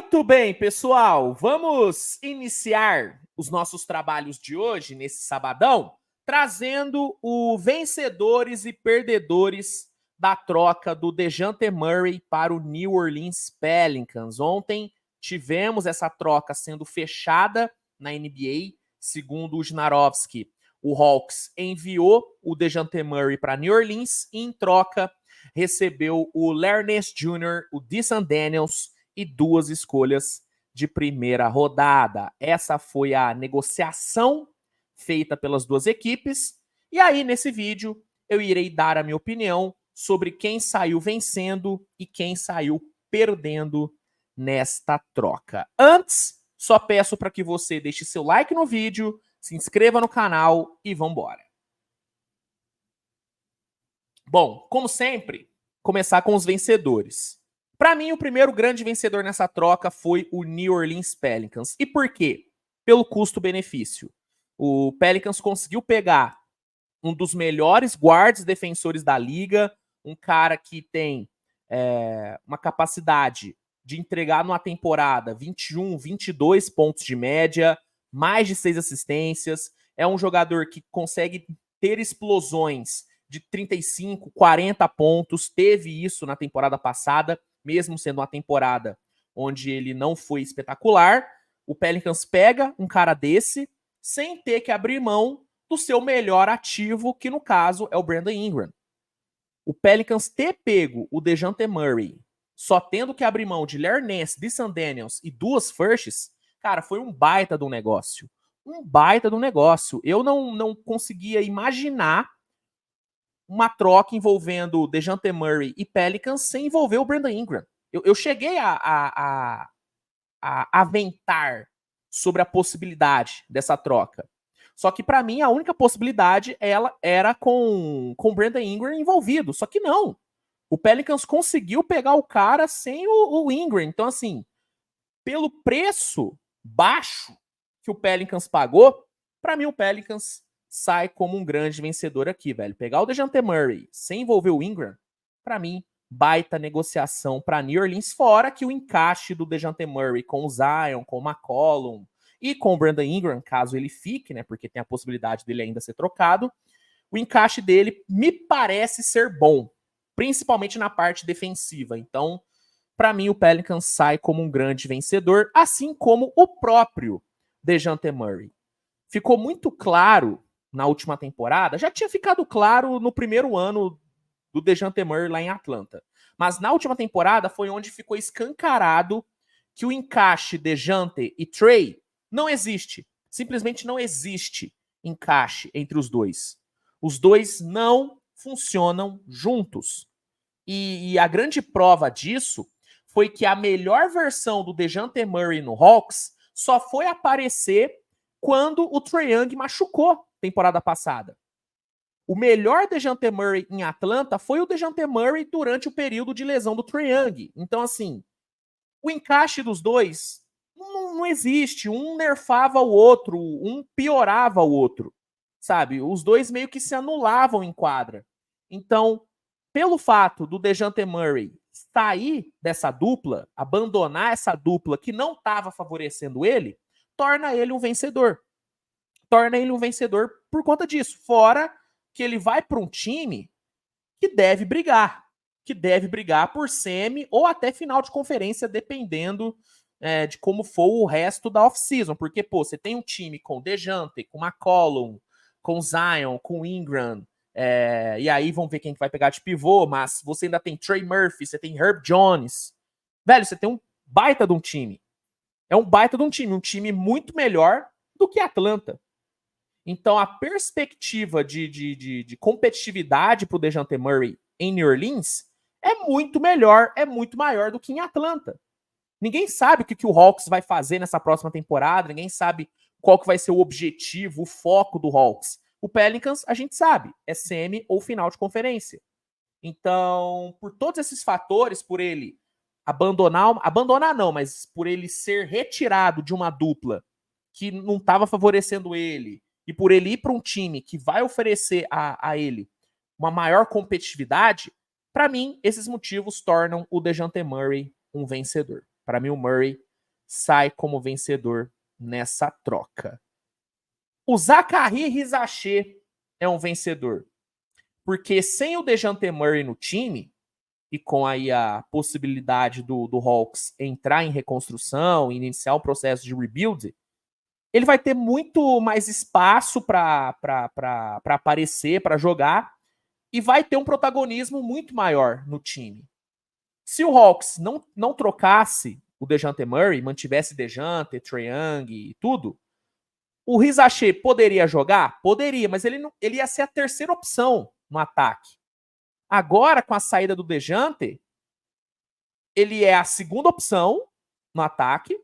Muito bem, pessoal, vamos iniciar os nossos trabalhos de hoje, nesse sabadão, trazendo os vencedores e perdedores da troca do DeJounte Murray para o New Orleans Pelicans. Ontem tivemos essa troca sendo fechada na NBA, segundo o Wojnarowski. O Hawks enviou o DeJounte Murray para New Orleans e, em troca, recebeu o Larry Nance Jr., o Dyson Daniels e 2 escolhas de primeira rodada. Essa foi a negociação feita pelas duas equipes. E aí, nesse vídeo, eu irei dar a minha opinião sobre quem saiu vencendo e quem saiu perdendo nesta troca. Antes, só peço para que você deixe seu like no vídeo, se inscreva no canal e vambora. Bom, como sempre, começar com os vencedores. Para mim, o primeiro grande vencedor nessa troca foi o New Orleans Pelicans. E por quê? Pelo custo-benefício. O Pelicans conseguiu pegar um dos melhores guards defensores da liga, um cara que tem uma capacidade de entregar numa temporada 21, 22 pontos de média, mais de 6 assistências. É um jogador que consegue ter explosões de 35, 40 pontos. Teve isso na temporada passada, mesmo sendo uma temporada onde ele não foi espetacular. O Pelicans pega um cara desse sem ter que abrir mão do seu melhor ativo, que no caso é o Brandon Ingram. O Pelicans ter pego o DeJounte Murray só tendo que abrir mão de Larry Nance, Dyson Daniels e 2 firsts, cara, foi um baita de um negócio. Um baita de um negócio. Eu não conseguia imaginar uma troca envolvendo o DeJounte Murray e Pelicans sem envolver o Brandon Ingram. Eu cheguei a aventar sobre a possibilidade dessa troca. Só que para mim a única possibilidade era com o Brandon Ingram envolvido. Só que não. O Pelicans conseguiu pegar o cara sem o Ingram. Então, assim, pelo preço baixo que o Pelicans pagou, para mim o Pelicans sai como um grande vencedor aqui, velho. Pegar o DeJounte Murray sem envolver o Ingram, para mim, baita negociação para New Orleans, fora que o encaixe do DeJounte Murray com o Zion, com o McCollum e com o Brandon Ingram, caso ele fique, né, porque tem a possibilidade dele ainda ser trocado, o encaixe dele me parece ser bom, principalmente na parte defensiva. Então, para mim, o Pelicans sai como um grande vencedor, assim como o próprio DeJounte Murray. Ficou muito claro na última temporada, já tinha ficado claro no primeiro ano do DeJounte Murray lá em Atlanta. Mas na última temporada foi onde ficou escancarado que o encaixe DeJounte e Trey não existe. Simplesmente não existe encaixe entre os dois. Os dois não funcionam juntos. E a grande prova disso foi que a melhor versão do DeJounte Murray no Hawks só foi aparecer quando o Trae Young machucou temporada passada. O melhor DeJounte Murray em Atlanta foi o DeJounte Murray durante o período de lesão do Trae Young. Então, assim, o encaixe dos dois não existe. Um nerfava o outro, um piorava o outro, sabe? Os dois meio que se anulavam em quadra. Então, pelo fato do DeJounte Murray sair dessa dupla, abandonar essa dupla que não estava favorecendo ele, torna ele um vencedor. Torna ele um vencedor por conta disso. Fora que ele vai para um time que deve brigar por semi ou até final de conferência, dependendo de como for o resto da off-season. Porque, pô, você tem um time com DeJounte, com McCollum, com Zion, com Ingram, e aí vamos ver quem vai pegar de pivô, mas você ainda tem Trey Murphy, você tem Herb Jones. Velho, você tem um baita de um time. É um baita de um time muito melhor do que Atlanta. Então, a perspectiva de competitividade para o DeJounte Murray em New Orleans é muito melhor, é muito maior do que em Atlanta. Ninguém sabe o que o Hawks vai fazer nessa próxima temporada, ninguém sabe qual que vai ser o objetivo, o foco do Hawks. O Pelicans, a gente sabe, é semi ou final de conferência. Então, por todos esses fatores, por ele abandonar não, mas por ele ser retirado de uma dupla que não estava favorecendo ele, e por ele ir para um time que vai oferecer a ele uma maior competitividade, para mim, esses motivos tornam o DeJounte Murray um vencedor. Para mim, o Murray sai como vencedor nessa troca. O Zaccharie Risacher é um vencedor. Porque sem o DeJounte Murray no time, e com aí a possibilidade do Hawks entrar em reconstrução, iniciar o processo de rebuild, ele vai ter muito mais espaço para aparecer, para jogar, e vai ter um protagonismo muito maior no time. Se o Hawks não trocasse o DeJounte Murray, mantivesse DeJounte, Trae Young e tudo, o Risacher poderia jogar? Poderia, mas ele ia ser a terceira opção no ataque. Agora, com a saída do DeJounte, ele é a segunda opção no ataque.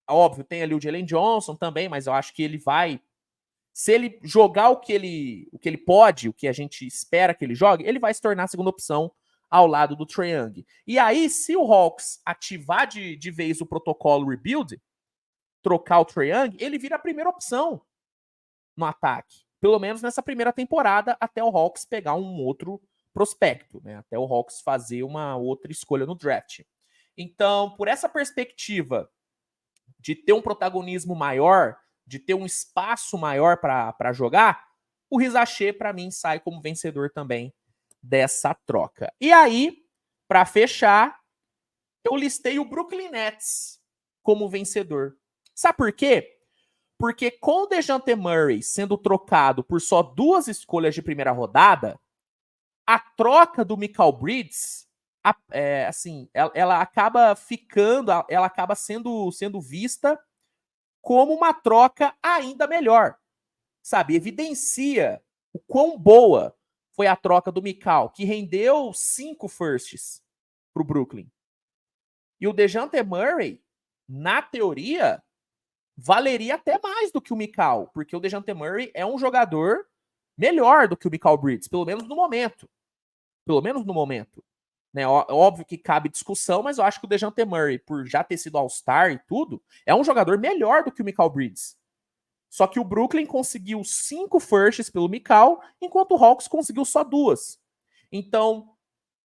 Óbvio, tem ali o Jalen Johnson também, mas eu acho que ele vai... Se ele jogar o que ele pode, o que a gente espera que ele jogue, ele vai se tornar a segunda opção ao lado do Trae Young. E aí, se o Hawks ativar de vez o protocolo rebuild, trocar o Trae Young, ele vira a primeira opção no ataque. Pelo menos nessa primeira temporada, até o Hawks pegar um outro prospecto, né? Até o Hawks fazer uma outra escolha no draft. Então, por essa perspectiva de ter um protagonismo maior, de ter um espaço maior para jogar, o Risacher, para mim, sai como vencedor também dessa troca. E aí, para fechar, eu listei o Brooklyn Nets como vencedor. Sabe por quê? Porque com o DeJounte Murray sendo trocado por só 2 escolhas de primeira rodada, a troca do Mikal Bridges, assim, ela acaba ficando, ela acaba sendo vista como uma troca ainda melhor, sabe? Evidencia o quão boa foi a troca do Mikal, que rendeu 5 firsts pro Brooklyn. E o DeJounte Murray, na teoria, valeria até mais do que o Mikal, porque o DeJounte Murray é um jogador melhor do que o Mikal Bridges, pelo menos no momento. Pelo menos no momento. Né? Óbvio que cabe discussão, mas eu acho que o DeJounte Murray, por já ter sido All-Star e tudo, é um jogador melhor do que o Mikal Bridges. Só que o Brooklyn conseguiu 5 firsts pelo Mikal, enquanto o Hawks conseguiu só 2. Então,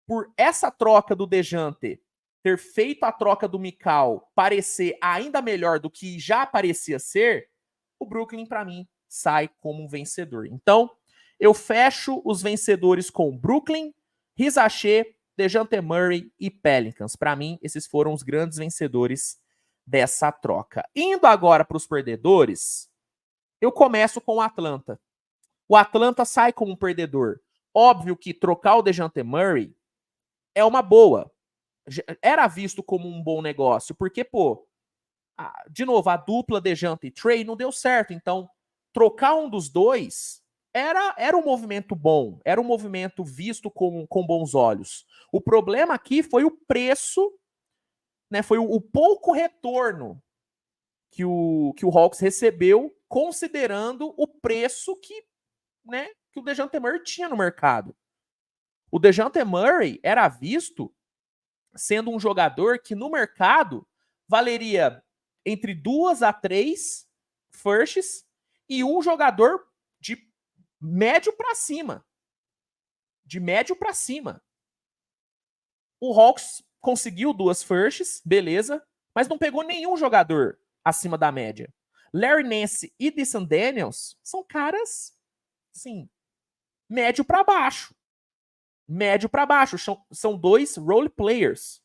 por essa troca do DeJounte ter feito a troca do Mikal parecer ainda melhor do que já parecia ser, o Brooklyn, para mim, sai como um vencedor. Então, eu fecho os vencedores com Brooklyn, Risacher, DeJounte Murray e Pelicans. Para mim, esses foram os grandes vencedores dessa troca. Indo agora para os perdedores, eu começo com o Atlanta. O Atlanta sai como um perdedor. Óbvio que trocar o DeJounte Murray é uma boa. Era visto como um bom negócio, porque, pô, de novo, a dupla DeJounte e Trae não deu certo. Então, trocar um dos dois era um movimento bom, era um movimento visto com bons olhos. O problema aqui foi o preço, né? Foi o pouco retorno que o Hawks recebeu, considerando o preço que o DeJounte Murray tinha no mercado. O DeJounte Murray era visto sendo um jogador que no mercado valeria entre 2 a 3 firsts e um jogador de médio para cima. De médio para cima. O Hawks conseguiu 2 firsts, beleza, mas não pegou nenhum jogador acima da média. Larry Nance e Dyson Daniels são caras, assim, médio para baixo. Médio para baixo. São 2 role players.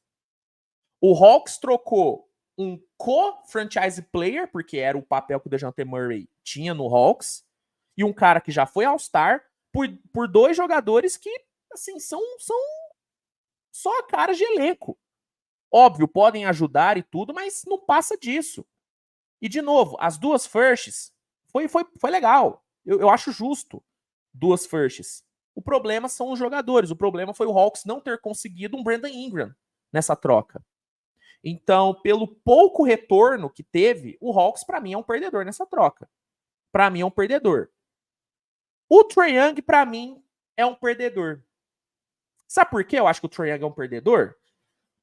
O Hawks trocou um co-franchise player, porque era o papel que o DeJounte Murray tinha no Hawks, e um cara que já foi All-Star, por 2 jogadores que, assim, são só caras de elenco. Óbvio, podem ajudar e tudo, mas não passa disso. E, de novo, as 2 firsts foi legal. Eu acho justo 2 firsts. O problema são os jogadores. O problema foi o Hawks não ter conseguido um Brandon Ingram nessa troca. Então, pelo pouco retorno que teve, o Hawks, para mim, é um perdedor nessa troca. Para mim, é um perdedor. O Trae Young, para mim, é um perdedor. Sabe por que eu acho que o Trae Young é um perdedor?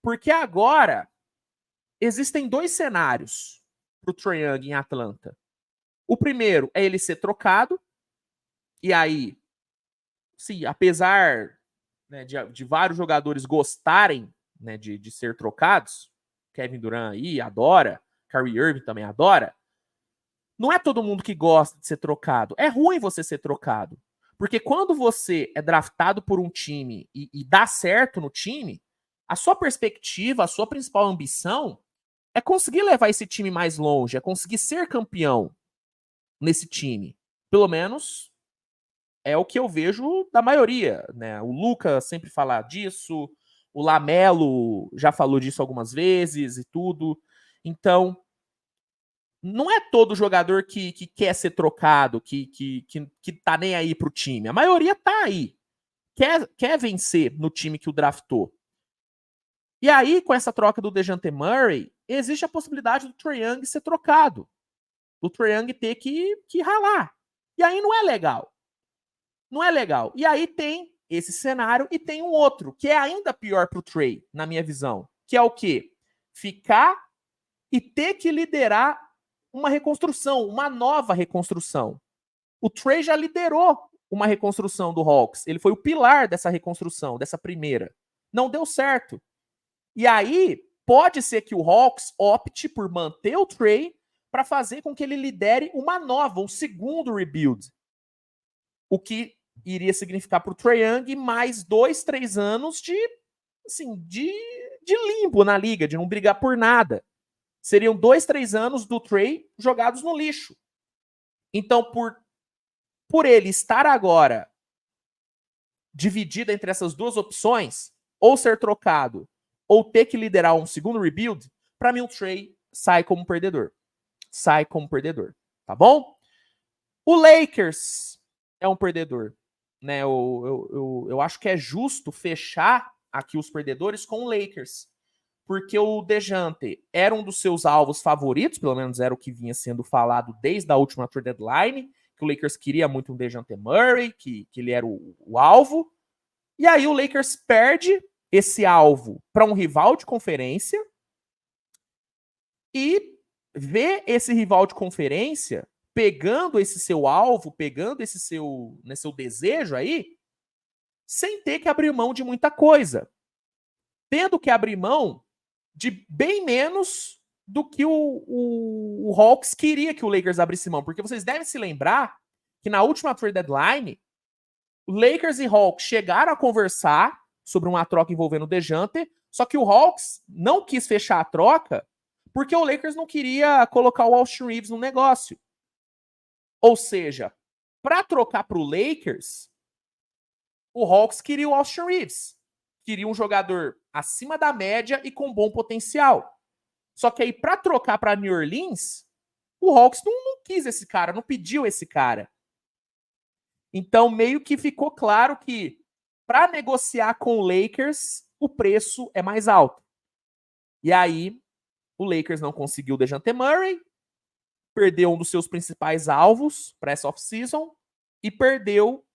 Porque agora existem 2 cenários para o Trae Young em Atlanta. O primeiro é ele ser trocado, e aí, sim, apesar, né, de vários jogadores gostarem, né, de ser trocados, Kevin Durant aí adora, Kyrie Irving também adora, não é todo mundo que gosta de ser trocado. É ruim você ser trocado. Porque quando você é draftado por um time e dá certo no time, a sua perspectiva, a sua principal ambição é conseguir levar esse time mais longe, é conseguir ser campeão nesse time. Pelo menos é o que eu vejo da maioria, né? O Luka sempre fala disso, o Lamelo já falou disso algumas vezes e tudo. Então, não é todo jogador que quer ser trocado, que tá nem aí pro time. A maioria tá aí. Quer vencer no time que o draftou. E aí, com essa troca do DeJounte Murray, existe a possibilidade do Trae Young ser trocado. Do Trae Young ter que ralar. E aí não é legal. Não é legal. E aí tem esse cenário e tem um outro, que é ainda pior pro Trae, na minha visão. Que é o quê? Ficar e ter que liderar uma reconstrução, uma nova reconstrução. O Trae já liderou uma reconstrução do Hawks. Ele foi o pilar dessa reconstrução, dessa primeira. Não deu certo. E aí, pode ser que o Hawks opte por manter o Trae para fazer com que ele lidere uma nova, um segundo rebuild. O que iria significar para o Trae Young mais 2, 3 anos de limbo na liga, de não brigar por nada. Seriam 2, 3 anos do Trae jogados no lixo. Então, por ele estar agora dividido entre essas duas opções, ou ser trocado, ou ter que liderar um segundo rebuild, para mim o Trae sai como perdedor. Sai como perdedor, tá bom? O Lakers é um perdedor, né? Eu acho que é justo fechar aqui os perdedores com o Lakers, porque o DeJounte era um dos seus alvos favoritos, pelo menos era o que vinha sendo falado desde a última trade deadline, que o Lakers queria muito um DeJounte Murray, que ele era o alvo. E aí o Lakers perde esse alvo para um rival de conferência e vê esse rival de conferência pegando esse seu alvo, pegando esse seu desejo aí, sem ter que abrir mão de muita coisa. Tendo que abrir mão de bem menos do que o Hawks queria que o Lakers abrisse mão. Porque vocês devem se lembrar que na última trade deadline, Lakers e Hawks chegaram a conversar sobre uma troca envolvendo o DeJounte, só que o Hawks não quis fechar a troca porque o Lakers não queria colocar o Austin Reeves no negócio. Ou seja, para trocar para o Lakers, o Hawks queria o Austin Reeves. Queria um jogador acima da média e com bom potencial. Só que aí, para trocar para New Orleans, o Hawks não quis esse cara, não pediu esse cara. Então, meio que ficou claro que para negociar com o Lakers, o preço é mais alto. E aí, o Lakers não conseguiu o DeJounte Murray, perdeu um dos seus principais alvos para essa off-season e perdeu,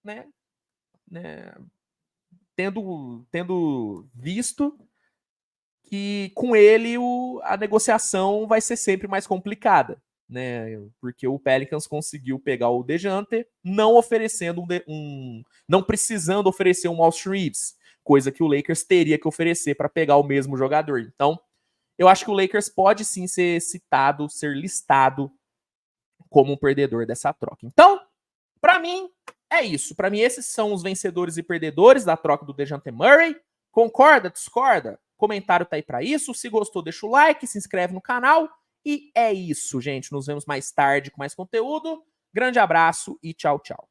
né, tendo visto que com ele a negociação vai ser sempre mais complicada, né? Porque o Pelicans conseguiu pegar o DeJounte, não oferecendo não precisando oferecer um Austin Reeves, coisa que o Lakers teria que oferecer para pegar o mesmo jogador. Então, eu acho que o Lakers pode sim ser citado, ser listado como um perdedor dessa troca. Então, para mim, é isso. Para mim, esses são os vencedores e perdedores da troca do DeJounte Murray. Concorda? Discorda? Comentário tá aí para isso. Se gostou, deixa o like, se inscreve no canal. E é isso, gente. Nos vemos mais tarde com mais conteúdo. Grande abraço e tchau, tchau.